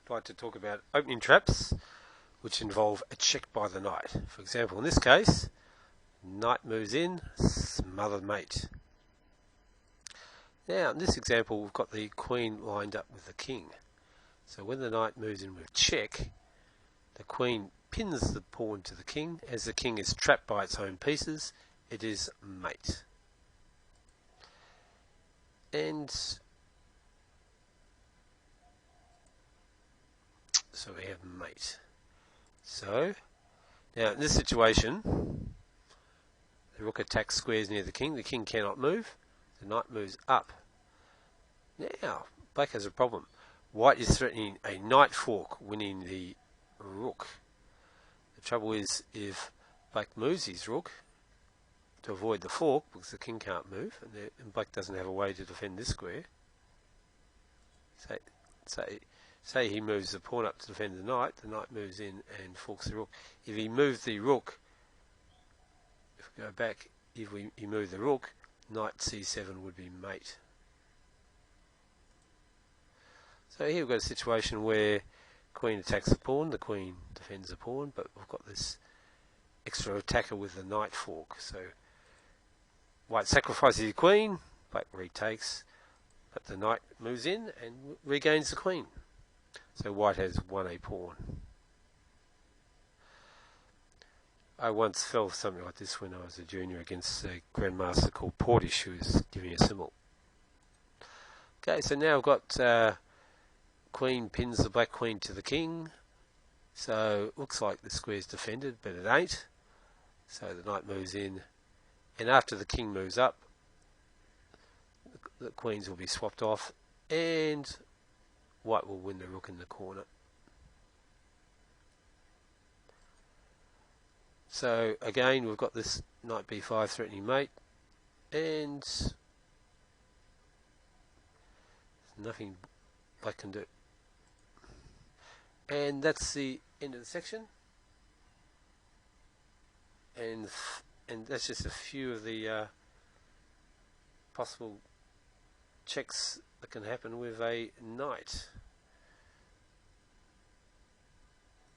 I'd like to talk about opening traps which involve a check by the knight. For example, in this case, knight moves in, smothered mate. Now, in this example, we've got the queen lined up with the king. So when the knight moves in with check, the queen pins the pawn to the king. As the king is trapped by its own pieces, it is mate. And so we have mate. So, now in this situation, the rook attacks squares near the king cannot move, the knight moves up. Now, black has a problem. White is threatening a knight fork, winning the rook. The trouble is, if black moves his rook to avoid the fork, because the king can't move, and black doesn't have a way to defend this square, say he moves the pawn up to defend the knight moves in and forks the rook. If he moved the rook, if we go back, he moved the rook, knight c7 would be mate. So here we've got a situation where queen attacks the pawn, the queen defends the pawn, but we've got this extra attacker with the knight fork. So white sacrifices the queen, black retakes, but the knight moves in and regains the queen. So white has won a pawn. I once fell for something like this when I was a junior against a grandmaster called Portish, who was giving a symbol. Okay, so now I've got queen pins the black queen to the king. So it looks like the square's defended, but it ain't. So the knight moves in, and after the king moves up, the queens will be swapped off, and white will win the rook in the corner. So again, we've got this knight b5 threatening mate, and there's nothing black can do. And that's the end of the section. And that's just a few of the possible checks that can happen with a knight.